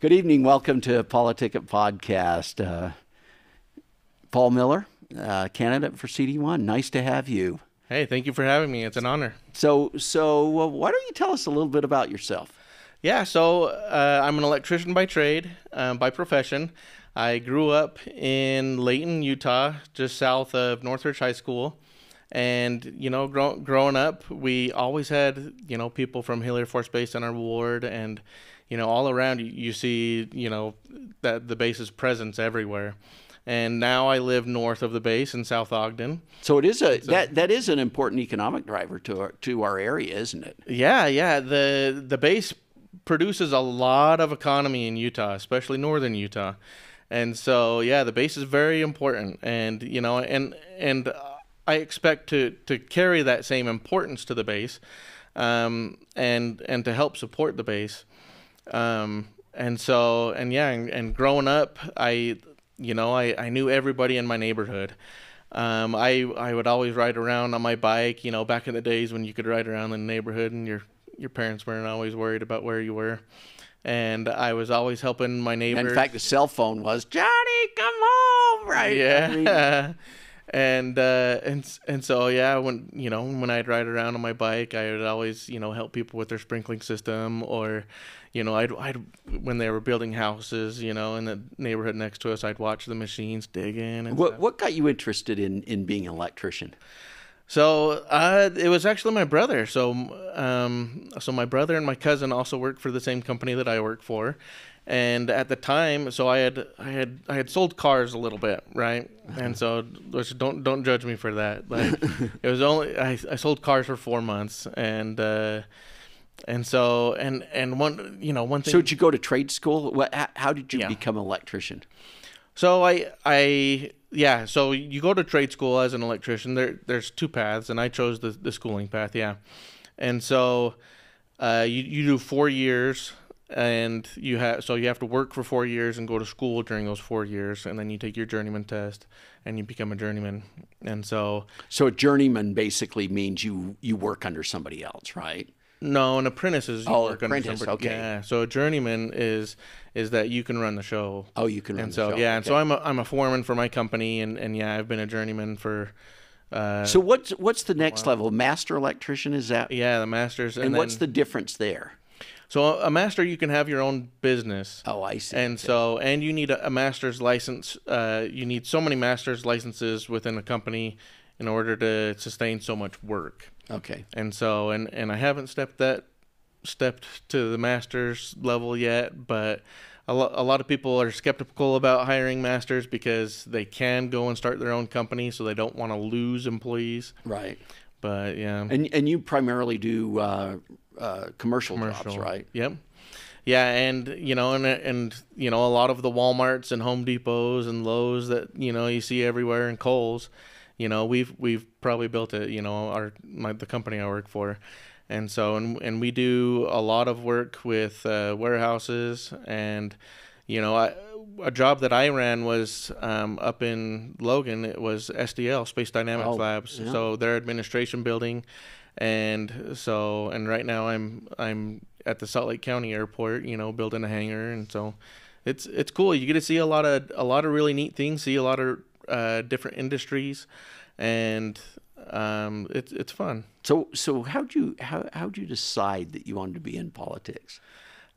Good evening. Welcome to PoliticIt podcast. Paul Miller, candidate for CD1. Nice to have you. Hey, thank you for having me. It's an honor. So why don't you tell us a little bit about yourself? Yeah, so I'm an electrician by trade, by profession. I grew up in Layton, Utah, just south of Northridge High School. And, growing up, we always had, people from Hill Air Force Base in our ward. And, all around you see, that the base's presence everywhere. And now I live north of the base in South Ogden. So it is that is an important economic driver to our area, isn't it? Yeah. The base produces a lot of economy in Utah, especially northern Utah. And so, the base is very important. And, and I expect to carry that same importance to the base, and to help support the base. And growing up, I knew everybody in my neighborhood. I would always ride around on my bike, back in the days when you could ride around in the neighborhood and your parents weren't always worried about where you were. And I was always helping my neighbors. In fact, the cell phone was, Johnny, come home, right? Yeah. And so when I'd ride around on my bike, I would always help people with their sprinkling system, or I'd when they were building houses in the neighborhood next to us, I'd watch the machines dig in. And what got you interested in being an electrician? So it was actually my brother. So my brother and my cousin also worked for the same company that I work for. And at the time, so I had sold cars a little bit, right? And so don't judge me for that. Like, it was only I sold cars for 4 months, and one thing. So did you go to trade school? How did you become an electrician? So so you go to trade school as an electrician. There's two paths, and I chose the schooling path. Yeah, and so you do 4 years. And you have to work for 4 years and go to school during those 4 years, and then you take your journeyman test and you become a journeyman. And so a journeyman basically means you work under somebody else, right? No, an apprentice is work under apprentice, somebody. okay. Yeah. So a journeyman is that you can run the show. Oh, you can run and the so show. Yeah, okay. and so I'm a foreman for my company, and I've been a journeyman for. So what's the next level? Master electrician, is that? Yeah, the master's. And what's the difference there? So a master, you can have your own business. Oh, I see. And okay. you need a master's license. You need so many master's licenses within a company in order to sustain so much work. Okay. And so, and I haven't stepped to the master's level yet, but a lot of people are skeptical about hiring masters because they can go and start their own company, so they don't want to lose employees. Right. But yeah. And you primarily do commercial jobs, right? Yep. Yeah, and a lot of the Walmarts and Home Depots and Lowe's that you see everywhere, and Kohl's, we've probably built it. The company I work for, and so and we do a lot of work with warehouses, and a job that I ran was up in Logan. It was SDL, Space Dynamics Labs. Yeah. So their administration building. And right now I'm at the Salt Lake County Airport, building a hangar, and so it's cool. You get to see a lot of really neat things, see a lot of different industries, and it's fun. So how'd you decide that you wanted to be in politics?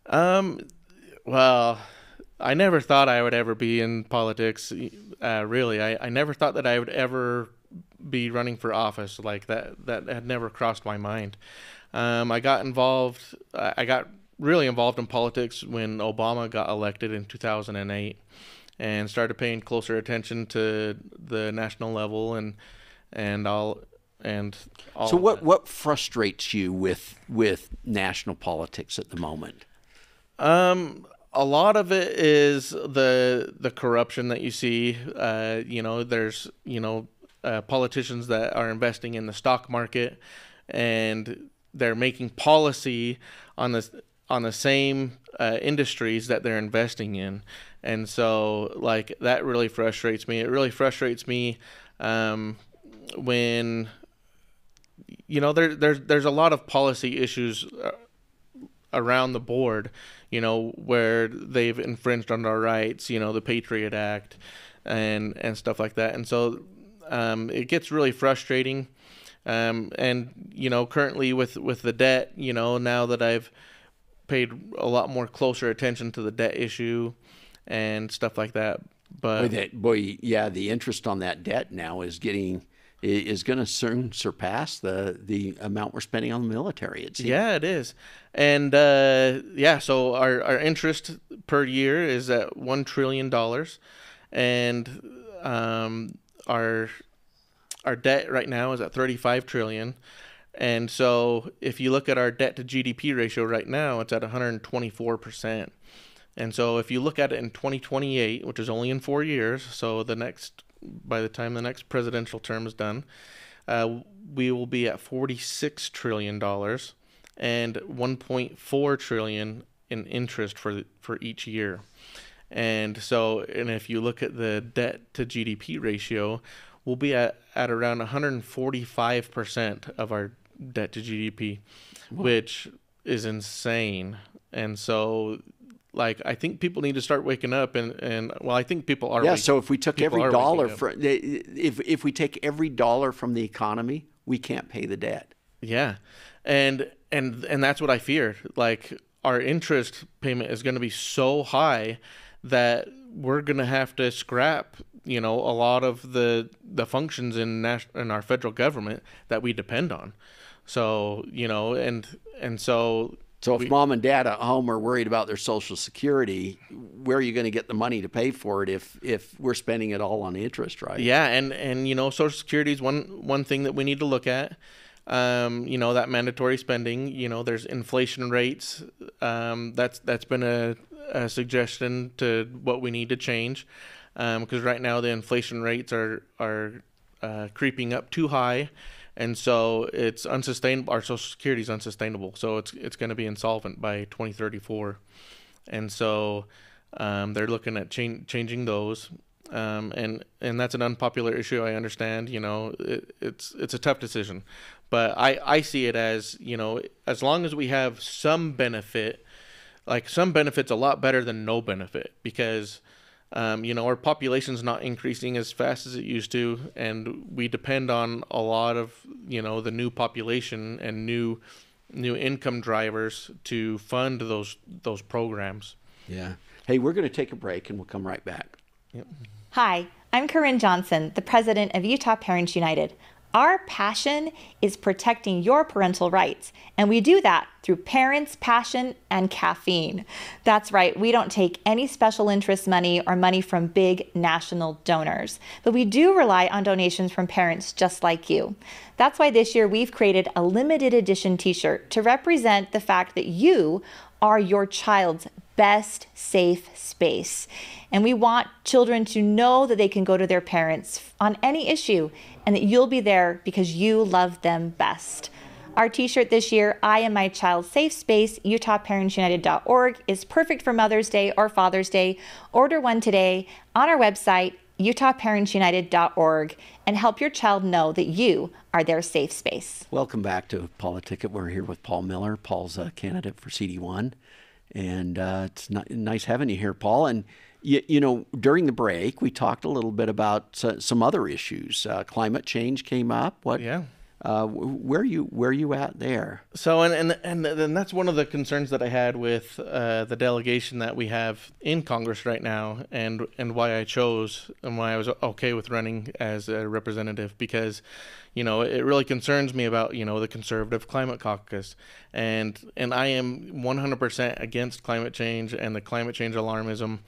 Well, I never thought I would ever be in politics. Really, I never thought that I would ever be running for office. Like that had never crossed my mind. I got really involved in politics when Obama got elected in 2008, and started paying closer attention to the national level and all. So what frustrates you with national politics at the moment? A lot of it is the corruption that you see. There's politicians that are investing in the stock market, and they're making policy on the same industries that they're investing in, and so like that really frustrates me. It really frustrates me when there's a lot of policy issues around the board, where they've infringed on our rights, the Patriot Act and stuff like that. And so it gets really frustrating. And, currently with the debt, now that I've paid a lot more closer attention to the debt issue and stuff like that. But the interest on that debt now is going to soon surpass the amount we're spending on the military, it seems. Yeah, it is. And so our interest per year is at $1 trillion. And our debt right now is at $35 trillion. And so if you look at our debt to GDP ratio right now, it's at 124%. And so if you look at it in 2028, which is only in 4 years, so by the time the next presidential term is done, we will be at $46 trillion and $1.4 trillion in interest for each year. And if you look at the debt to GDP ratio, we'll be at around 145% of our debt to GDP, which is insane. And so, I think people need to start waking up, and I think people are. Yeah. So if we took every dollar if we take every dollar from the economy, we can't pay the debt. Yeah, and that's what I fear. Our interest payment is going to be so high that we're going to have to scrap, a lot of the functions in our federal government that we depend on. So, So if mom and dad at home are worried about their Social Security, where are you going to get the money to pay for it if we're spending it all on interest, right? Yeah, and Social Security is one thing that we need to look at. That mandatory spending. There's inflation rates. That's been a suggestion to what we need to change, because right now the inflation rates are creeping up too high. And so it's unsustainable. Our Social Security is unsustainable. So it's going to be insolvent by 2034. And so they're looking at changing those. And that's an unpopular issue. I understand. It's a tough decision. But I see it as, as long as we have some benefit, some benefit's a lot better than no benefit, because our population's not increasing as fast as it used to, and we depend on a lot of, the new population and new income drivers to fund those programs. Yeah. Hey, we're going to take a break, and we'll come right back. Yep. Hi, I'm Corinne Johnson, the president of Utah Parents United. Our passion is protecting your parental rights, and we do that through parents, passion, and caffeine. That's right, we don't take any special interest money or money from big national donors, but we do rely on donations from parents just like you. That's why this year we've created a limited edition t-shirt to represent the fact that you are your child's best safe space. And we want children to know that they can go to their parents on any issue and that you'll be there because you love them best. Our t-shirt this year, I Am My Child's Safe Space, UtahParentsUnited.org, is perfect for Mother's Day or Father's Day. Order one today on our website, UtahParentsUnited.org, and help your child know that you are their safe space. Welcome back to PoliticIt. We're here with Paul Miller. Paul's a candidate for CD1, and it's nice having you here, Paul. And during the break, we talked a little bit about some other issues. Climate change came up. Yeah. Where are you at there? So and that's one of the concerns that I had with the delegation that we have in Congress right now, and why I chose and why I was okay with running as a representative, because it really concerns me about the Conservative Climate Caucus, and I am 100% against climate change and the climate change alarmism.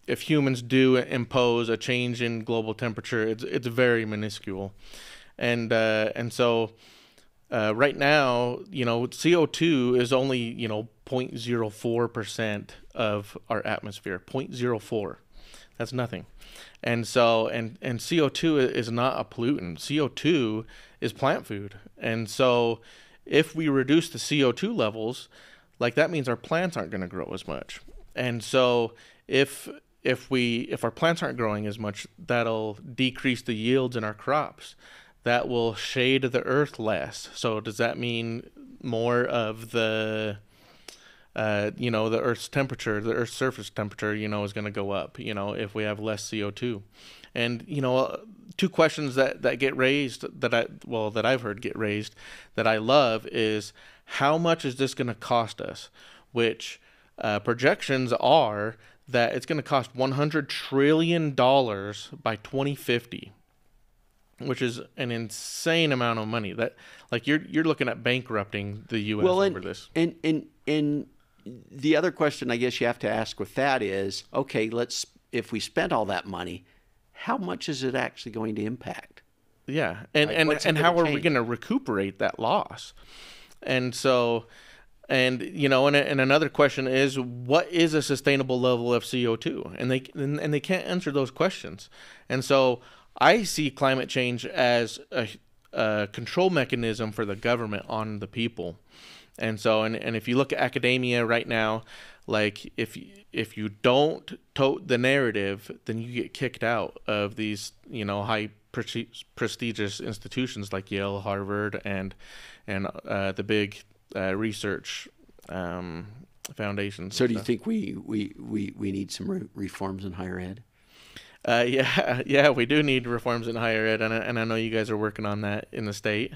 If humans do impose a change in global temperature, it's very minuscule, and so right now, CO2 is only 0.04% of our atmosphere. 0.04, that's nothing, and so and CO2 is not a pollutant. CO2 is plant food, and so if we reduce the CO2 levels, that means our plants aren't going to grow as much, and so if our plants aren't growing as much, that'll decrease the yields in our crops. That will shade the earth less. So does that mean more of the the Earth's temperature, the Earth's surface temperature, is going to go up, if we have less CO2. And, two questions that get raised that I've heard get raised that I love is, how much is this going to cost us? Which projections are that it's going to cost $100 trillion by 2050, which is an insane amount of money. That, like, you're looking at bankrupting the U.S. over this. And the other question I guess you have to ask with that is, okay, if we spent all that money, how much is it actually going to impact? Yeah, and how are we going to recuperate that loss? And so, and another question is, what is a sustainable level of CO2? And they can't answer those questions. And so I see climate change as a control mechanism for the government on the people. And so, and if you look at academia right now, like, if you don't tote the narrative, then you get kicked out of these, high prestigious institutions like Yale, Harvard, and the big research foundations. So, do you think we need some reforms in higher ed? Yeah, we do need reforms in higher ed, and I know you guys are working on that in the state.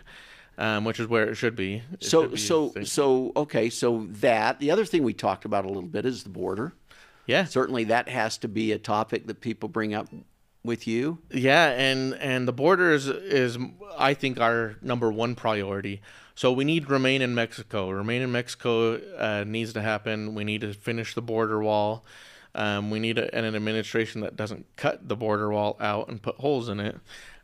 Which is where it should be. Okay. So that the other thing we talked about a little bit is the border. Yeah, certainly that has to be a topic that people bring up with you. Yeah, and the border is I think our number one priority. So we need Remain in Mexico. Remain in Mexico needs to happen. We need to finish the border wall. We need an administration that doesn't cut the border wall out and put holes in it.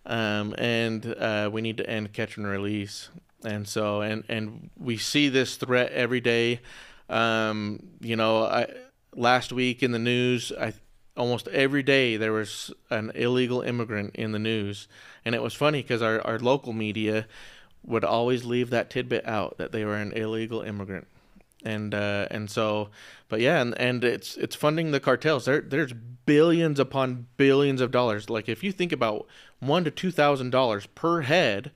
And we need to end catch and release. And so, and we see this threat every day. Last week in the news, almost every day there was an illegal immigrant in the news. And it was funny because our local media would always leave that tidbit out, that they were an illegal immigrant. And so, but yeah, and it's funding the cartels. There's billions upon billions of dollars. Like, if you think about $1,000 to $2,000 per head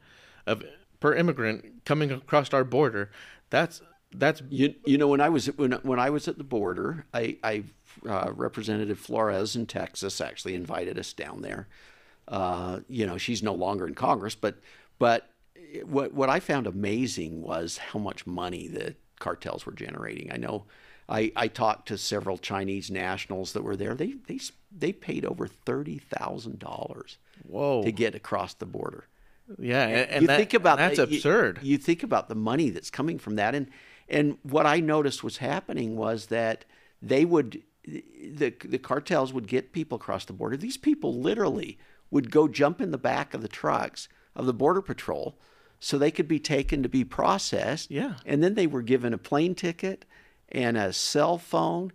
per immigrant coming across our border, that's when I was at the border, I Representative Flores in Texas actually invited us down there. She's no longer in Congress, but what I found amazing was how much money the cartels were generating. I know I talked to several Chinese nationals that were there. They paid over $30,000 to get across the border. Yeah, and that's absurd. You think about the money that's coming from that, and what I noticed was happening was that the cartels would get people across the border. These people literally would go jump in the back of the trucks of the Border Patrol so they could be taken to be processed. Yeah. And then they were given a plane ticket and a cell phone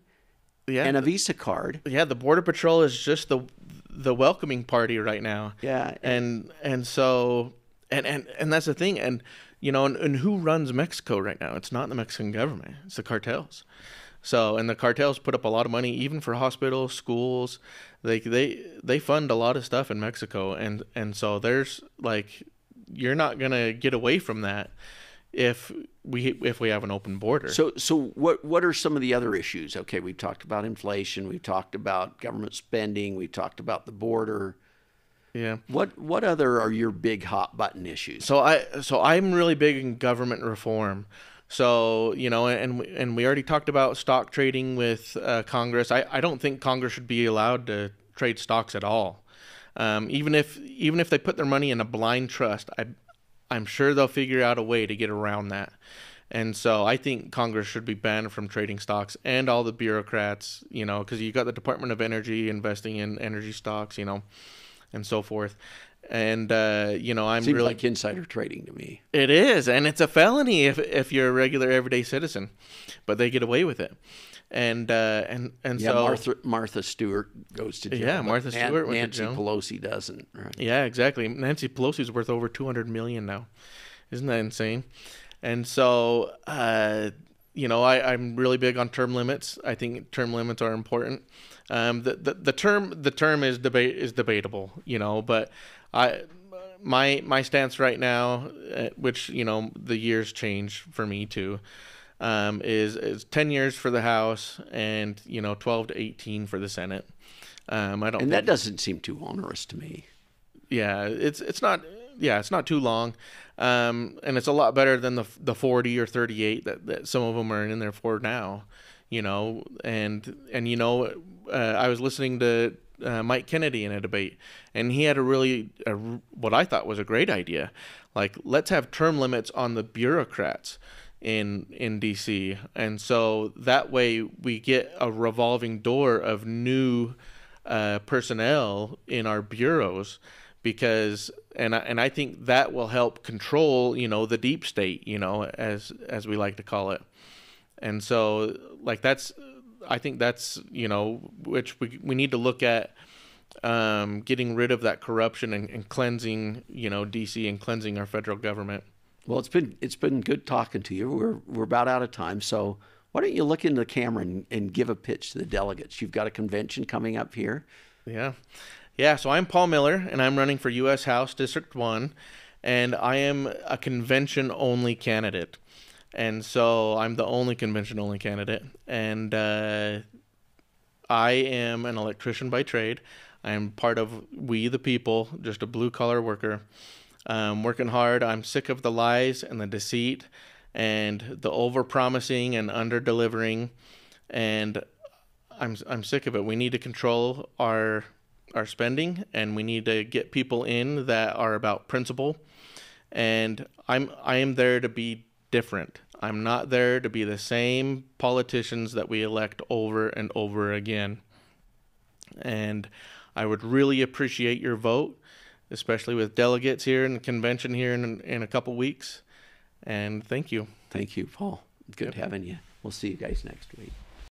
and a Visa card. Yeah, the Border Patrol is just the welcoming party right now. Yeah. And so that's the thing. And and who runs Mexico right now? It's not the Mexican government. It's the cartels. So, and the cartels put up a lot of money, even for hospitals, schools. They fund a lot of stuff in Mexico, and so there's, like, you're not gonna get away from that if we have an open border. So what are some of the other issues? Okay, we've talked about inflation, we've talked about government spending, we've talked about the border. Yeah. What other are your big hot button issues? So I'm really big in government reform. So, and we already talked about stock trading with Congress. I don't think Congress should be allowed to trade stocks at all. Even if they put their money in a blind trust, I'm sure they'll figure out a way to get around that. And so I think Congress should be banned from trading stocks, and all the bureaucrats, because you got the Department of Energy investing in energy stocks, and so forth. And I'm Seems really like insider trading to me. It is, and it's a felony if you're a regular everyday citizen, but they get away with it. And so Martha Stewart goes to jail. Yeah, Martha Stewart went to jail. Nancy Pelosi doesn't. Right? Yeah, exactly. Nancy Pelosi's worth over $200 million now. Isn't that insane? And so I'm really big on term limits. I think term limits are important. The term is debatable, but my stance right now, which, the years change for me too, is 10 years for the House and 12 to 18 for the Senate. I don't. And that doesn't seem too onerous to me. Yeah, it's not. Yeah, it's not too long, and it's a lot better than the 40 or 38 that some of them are in there for now. And I was listening to Mike Kennedy in a debate, and he had what I thought was a great idea. Like, let's have term limits on the bureaucrats in DC, and so that way we get a revolving door of new personnel in our bureaus, because and I think that will help control the deep state, as we like to call it. And so, like, I think that's which we need to look at, getting rid of that corruption and cleansing DC and cleansing our federal government. Well, it's been good talking to you. We're about out of time, so why don't you look into the camera and give a pitch to the delegates? You've got a convention coming up here. Yeah. So I'm Paul Miller, and I'm running for U.S. House District 1, and I am a convention-only candidate. And so I'm the only convention-only candidate, and I am an electrician by trade. I am part of We the People, just a blue-collar worker. Working hard. I'm sick of the lies and the deceit and the over-promising and under-delivering, and I'm sick of it. We need to control our spending, and we need to get people in that are about principle. And I am there to be different. I'm not there to be the same politicians that we elect over and over again. And I would really appreciate your vote, especially with delegates here in the convention here in a couple weeks. And thank you. Thank you, Paul. Good having you. We'll see you guys next week.